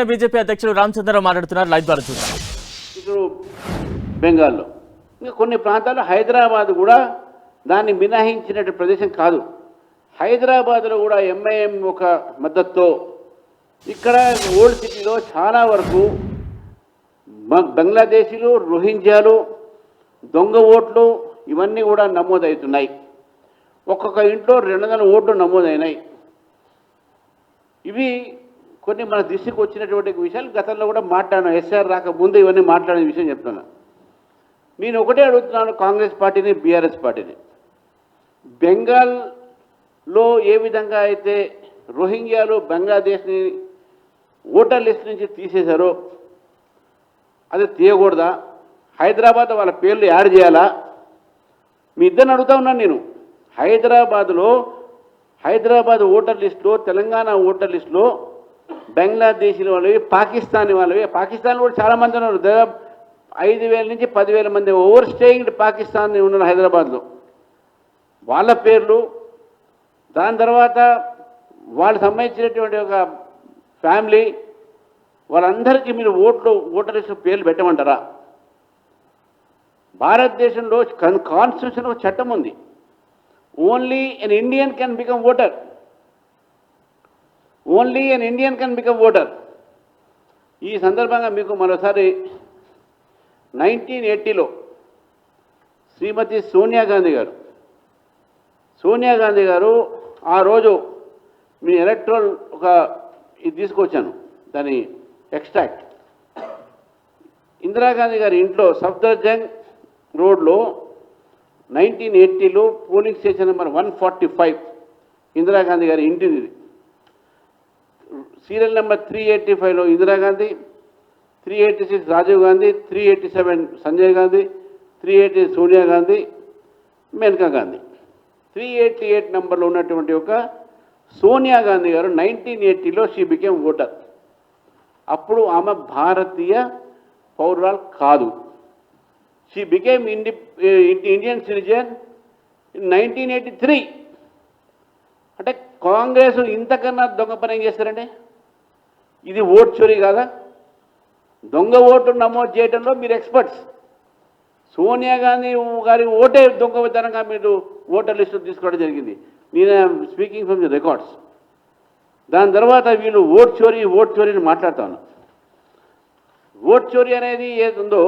BJP అధ్యక్షుడు రామచంద్రరావు మాట్లాడుతున్నారు. Live ద్వారా చూద్దాం. ఇప్పుడు బెంగాల్లో ఇంకా కొన్ని ప్రాంతాల్లో హైదరాబాద్ కూడా దాన్ని మినహాయించినట్టు ప్రదేశం కాదు. హైదరాబాద్లో కూడా ఎంఐఎం ఒక మద్దతుతో ఇక్కడ ఓల్డ్ సిటీలో చాలా వరకు బంగ్లాదేశీలు, రోహింగ్యాలు, దొంగ ఓట్లు ఇవన్నీ కూడా నమోదవుతున్నాయి. ఒక్కొక్క ఇంట్లో 200 ఓట్లు నమోదైనాయి. ఇవి కొన్ని మన దృష్టికి వచ్చినటువంటి విషయాలు గతంలో కూడా మాట్లాడాను. ఎస్ఆర్ రాకముందు ఇవన్నీ మాట్లాడిన విషయం చెప్తున్నా. నేను ఒకటే అడుగుతున్నాను కాంగ్రెస్ పార్టీని, బీఆర్ఎస్ పార్టీని. బెంగాల్లో ఏ విధంగా అయితే రోహింగ్యాలు బంగ్లాదేశ్ని ఓటర్ లిస్ట్ నుంచి తీసేశారో అది తీయకూడదా? హైదరాబాద్ వాళ్ళ పేర్లు యాడ్ చేయాలా? మీ ఇద్దరిని అడుగుతా ఉన్నాను నేను. హైదరాబాద్ ఓటర్ లిస్టులో, తెలంగాణ ఓటర్ లిస్టులో బంగ్లాదేశీల వాళ్ళవి, పాకిస్తానీ వాళ్ళవి, పాకిస్తాన్ కూడా చాలామంది ఉన్నారు. దాదాపు 5,000 నుంచి 10,000 మంది ఓవర్ స్టేయింగ్ పాకిస్తాన్ ఉన్నారు హైదరాబాద్లో. వాళ్ళ పేర్లు, దాని తర్వాత వాళ్ళకి సంబంధించినటువంటి ఒక ఫ్యామిలీ, వాళ్ళందరికీ మీరు ఓటర్ లిస్టు పేర్లు పెట్టమంటారా? భారతదేశంలో కాన్స్టిట్యూషన్ ఒక చట్టం ఉంది. Only an Indian can become voter. Only an Indian can become voter. ఈ సందర్భంగా మీకు మరోసారి 1980లో శ్రీమతి సోనియా గాంధీ గారు ఆ రోజు మీ ఎలక్ట్రల్ ఒక ఇది తీసుకొచ్చాను, దాని ఎక్స్ట్రాక్ట్. ఇందిరాగాంధీ గారి ఇంట్లో సఫ్దర్జంగ్ రోడ్లో 1980లో పోలింగ్ స్టేషన్ నెంబర్ 145 ఇందిరాగాంధీ గారి ఇంటిది. సీరియల్ నెంబర్ 385లో ఇందిరాగాంధీ, 386 రాజీవ్ గాంధీ, 387 సంజయ్ గాంధీ, 380 సోనియా గాంధీ, మేనకా గాంధీ. 388 నెంబర్లో ఉన్నటువంటి ఒక సోనియా గాంధీ గారు 1980లో షీ బికేమ్ ఓటర్. అప్పుడు ఆమె భారతీయ పౌరురాలు కాదు. She became Indian citizen in 1983. అంటే కాంగ్రెస్ ఇంతకన్నా దొంగ పని ఏం చేస్తారండి? ఇది ఓట్ చోరీ కాదా? దొంగ ఓటు నమోదు చేయడంలో మీరు ఎక్స్పర్ట్స్. సోనియా గాంధీ గారి ఓటే దొంగతనంగా మీరు ఓటర్ లిస్టు తీసుకోవడం జరిగింది. నేను స్పీకింగ్ ఫ్రమ్ ది రికార్డ్స్. దాని తర్వాత వీళ్ళు ఓట్ చోరీని మాట్లాడుతాను. ఓట్ చోరీ అనేది ఏది ఉందో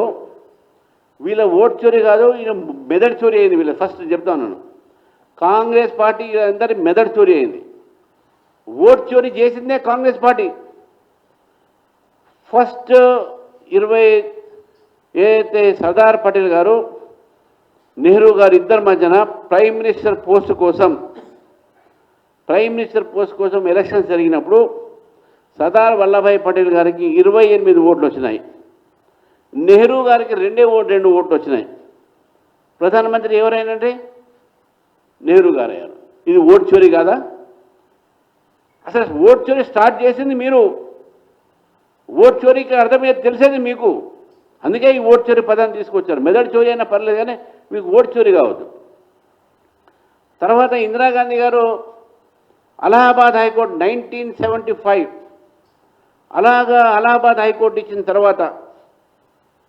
వీళ్ళ ఓట్ చోరీ కాదు, ఈయన మెదడు చోరీ అయింది. వీళ్ళ ఫస్ట్ చెప్తా ఉన్నాను, కాంగ్రెస్ పార్టీ అందరి మెదడు చోరీ అయింది. ఓట్ చోరీ చేసిందే కాంగ్రెస్ పార్టీ. ఫస్ట్ 20 ఏదైతే సర్దార్ పటేల్ గారు, నెహ్రూ గారు ఇద్దరి మధ్యన ప్రైమ్ మినిస్టర్ పోస్ట్ కోసం ఎలక్షన్స్ జరిగినప్పుడు సర్దార్ వల్లభాయ్ పటేల్ గారికి 28 ఓట్లు వచ్చినాయి. నెహ్రూ గారికి 2 ఓట్లు వచ్చినాయి. ప్రధానమంత్రి ఎవరైనండి? నెహ్రూ గారు అయ్యారు. ఇది ఓట్ చోరీ కాదా? అసలు ఓట్ చోరీ స్టార్ట్ చేసింది మీరు. ఓట్ చోరీకి అర్థమయ్యేది తెలిసేది మీకు. అందుకే ఈ ఓట్ చోరీ పదాన్ని తీసుకొచ్చారు. మెదడు చోరీ అయినా పర్లేదు కానీ మీకు ఓట్ చోరీ కావద్దు. తర్వాత ఇందిరాగాంధీ గారు అలహాబాద్ హైకోర్టు 1975 అలహాబాద్ హైకోర్టు ఇచ్చిన తర్వాత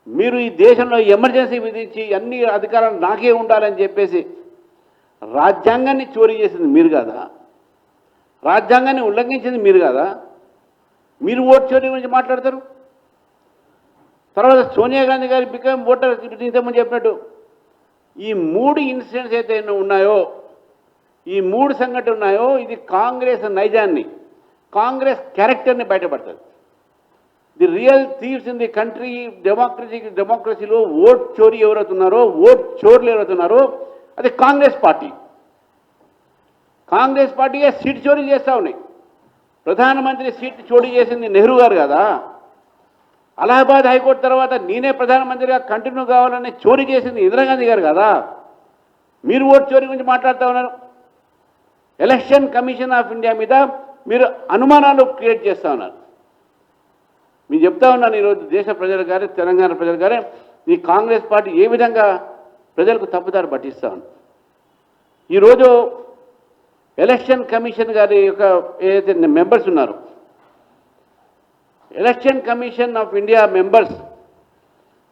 మీరు ఈ దేశంలో ఎమర్జెన్సీ విధించి అన్ని అధికారాలు నాకే ఉండాలని చెప్పేసి రాజ్యాంగాన్ని చోరీ చేసింది మీరు కాదా? రాజ్యాంగాన్ని ఉల్లంఘించింది మీరు కాదా? మీరు ఓట్ చోరీ గురించి మాట్లాడతారు. తర్వాత సోనియా గాంధీ గారి బికమ్ ఓటర్ ఇంతకుముందు చెప్పినట్టు ఈ 3 ఇన్సిడెంట్స్ అయితే ఉన్నాయో, ఈ 3 సంఘటనలు ఉన్నాయో, ఇది కాంగ్రెస్ నైజాన్ని, కాంగ్రెస్ క్యారెక్టర్ని బయటపడుతుంది. The real thieves in the country డెమోక్రసీలో ఓట్ చోరీ ఎవరైతున్నారో, ఓట్ చోర్లు ఎవరైతున్నారో అది కాంగ్రెస్ పార్టీ. కాంగ్రెస్ పార్టీయే సీట్ చోరీ చేస్తూ ఉన్నాయి. ప్రధానమంత్రి సీట్ చోరీ చేసింది నెహ్రూ గారు కదా. అలహాబాద్ హైకోర్టు తర్వాత నేనే ప్రధానమంత్రిగా కంటిన్యూ కావాలని చోరీ చేసింది ఇందిరాగాంధీ గారు కదా. మీరు ఓట్ చోరీ గురించి మాట్లాడుతూ ఉన్నారు. ఎలక్షన్ కమిషన్ ఆఫ్ ఇండియా మీద మీరు అనుమానాలు క్రియేట్ చేస్తూ ఉన్నారు. మీరు చెప్తా ఉన్నాను ఈరోజు దేశ ప్రజలు కానీ, తెలంగాణ ప్రజలు కానీ, ఈ కాంగ్రెస్ పార్టీ ఏ విధంగా ప్రజలకు తప్పుదారి పట్టిస్తూ ఉంది. ఈరోజు ఎలక్షన్ కమిషన్ గారి యొక్క ఏదైతే మెంబర్స్ ఉన్నారో, election commission of India members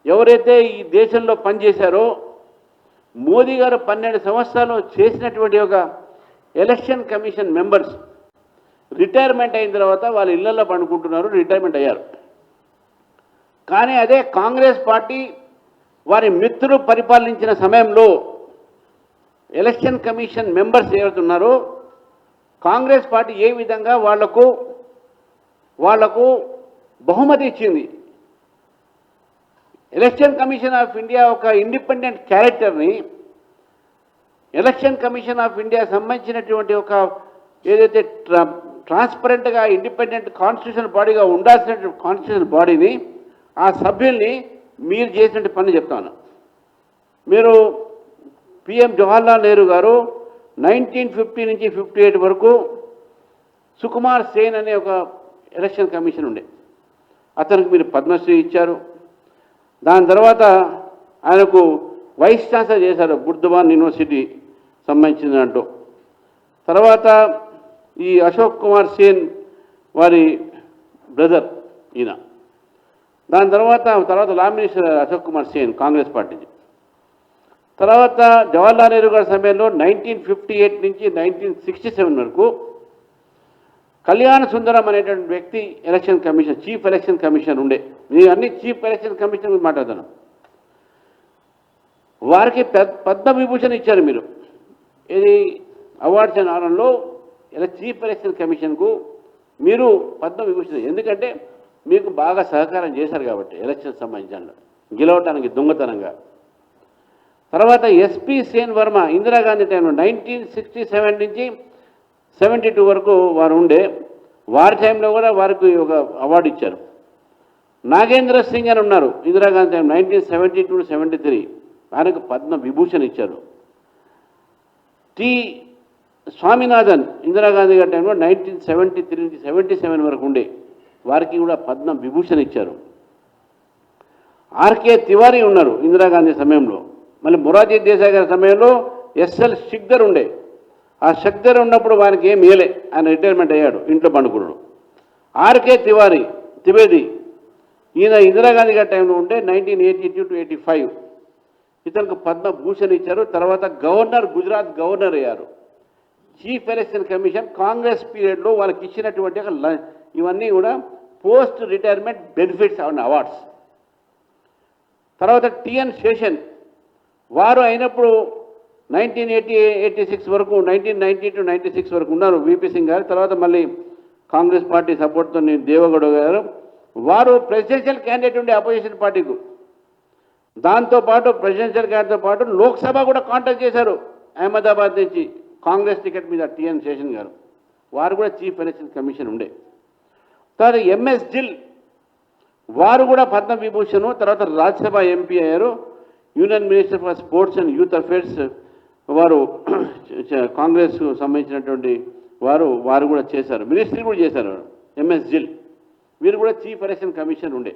ఎవరైతే ఈ దేశంలో పనిచేశారో మోదీ గారు 12 సంవత్సరాలు చేసినటువంటి ఒక ఎలక్షన్ కమిషన్ మెంబర్స్ రిటైర్మెంట్ అయిన తర్వాత వాళ్ళ ఇళ్లలో పండుకుంటున్నారు, రిటైర్మెంట్ అయ్యారు. కానీ అదే కాంగ్రెస్ పార్టీ వారి మిత్రులు పరిపాలించిన సమయంలో ఎలక్షన్ కమిషన్ మెంబర్స్ ఎవరుతున్నారో కాంగ్రెస్ పార్టీ ఏ విధంగా వాళ్లకు బహుమతి ఇచ్చింది. ఎలక్షన్ కమిషన్ ఆఫ్ ఇండియా ఒక ఇండిపెండెంట్ క్యారెక్టర్ని, ఎలక్షన్ కమిషన్ ఆఫ్ ఇండియా సంబంధించినటువంటి ఒక ఏదైతే ట్రాన్స్పరెంట్గా ఇండిపెండెంట్ కాన్స్టిట్యూషన్ బాడీగా ఉండాల్సిన కాన్స్టిట్యూషన్ బాడీని, ఆ సభ్యుల్ని మీరు చేసిన పని చెప్తాను. మీరు పిఎం జవహర్లాల్ నెహ్రూ గారు 1950 నుంచి 58 వరకు సుకుమార్ సేన్ అనే ఒక ఎలక్షన్ కమిషన్ ఉండే, అతనికి మీరు పద్మశ్రీ ఇచ్చారు. దాని తర్వాత ఆయనకు వైస్ ఛాన్సలర్ చేశారు బుర్దవాన్ యూనివర్సిటీ సంబంధించిన దాంట్లో. తర్వాత ఈ అశోక్ కుమార్ సేన్ వారి బ్రదర్ ఈయన. దాని తర్వాత లా మినిస్టర్ అశోక్ కుమార్ సేన్ కాంగ్రెస్ పార్టీకి. తర్వాత జవహర్లాల్ నెహ్రూ గారి సమయంలో 1958 నుంచి 1967 వరకు కళ్యాణ సుందరం అనేటువంటి వ్యక్తి election commission, chief election commission ఉండే. నేను అన్ని చీఫ్ ఎలక్షన్ కమిషన్ గురించి మాట్లాడుతాను. వారికి పద్మవిభూషణ్ ఇచ్చారు మీరు. ఇది అవార్డ్స్ అండ్ ఆనర్లో చీఫ్ ఎలక్షన్ కమిషన్కు మీరు పద్మవిభూషణ్, ఎందుకంటే మీకు బాగా సహకారం చేశారు కాబట్టి ఎలక్షన్ సంబంధించిన గెలవటానికి దొంగతనంగా. తర్వాత ఎస్పి సేన్ వర్మ ఇందిరాగాంధీ టైంలో 1967 నుంచి 72 వరకు వారు ఉండే. వారి టైంలో కూడా వారికి ఒక అవార్డు ఇచ్చారు. నాగేంద్ర సింగ్ అని ఉన్నారు ఇందిరాగాంధీ టైం 1972 to 73, ఆయనకు పద్మ విభూషణ్ ఇచ్చారు. టి స్వామినాథన్ ఇందిరాగాంధీ గారి టైంలో 1973 నుంచి 77 వరకు ఉండే, వారికి కూడా పద్మ విభూషణ్ ఇచ్చారు. ఆర్కే తివారీ ఉన్నారు ఇందిరాగాంధీ సమయంలో. మళ్ళీ మొరార్జీ దేశాయ్ గారి సమయంలో ఎస్ఎల్ షిక్దర్ ఉండే. ఆ షిక్దర్ ఉన్నప్పుడు వారికి ఏం ఇయలే, ఆయన రిటైర్మెంట్ అయ్యాడు, ఇంట్లో పండుకున్నాడు. ఆర్కే త్రివేది ఈయన ఇందిరాగాంధీ గారి టైంలో ఉండే 1982 to 85, ఇతనికి పద్మభూషణ్ ఇచ్చారు. తర్వాత గుజరాత్ గవర్నర్ అయ్యారు. చీఫ్ ఎలక్షన్ కమిషన్ కాంగ్రెస్ పీరియడ్లో వాళ్ళకి ఇచ్చినటువంటి ఇవన్నీ కూడా post retirement benefits and awards. తర్వాత టిఎన్ శేషన్ వారు అయినప్పుడు 1986 వరకు, 1990 to 96 వరకు ఉన్నారు విపి సింగ్ గారు. తర్వాత మళ్ళీ కాంగ్రెస్ పార్టీ సపోర్ట్తో దేవగౌడ గారు, వారు ప్రెసిడెన్షియల్ క్యాండిడేట్ ఉండే అపోజిషన్ పార్టీకు. దాంతోపాటు ప్రెసిడెన్షియల్ క్యాండిడేట్తో పాటు లోక్సభ కూడా కాంటాక్ట్ చేశారు అహ్మదాబాద్ నుంచి కాంగ్రెస్ టికెట్ మీద టిఎన్ శేషన్ గారు, వారు కూడా చీఫ్ ఎలక్షన్ కమిషన్ ఉండే. తర్వాత ఎంఎస్ జిల్ వారు కూడా పద్మవిభూషణ్, తర్వాత రాజ్యసభ ఎంపీ అయ్యారు. Union minister for sports and youth affairs వారు కాంగ్రెస్కు సంబంధించినటువంటి వారు కూడా చేశారు, మినిస్ట్రీ కూడా చేశారు ఎంఎస్ జిల్. వీరు కూడా చీఫ్ ఎలక్షన్ కమిషన్ ఉండే.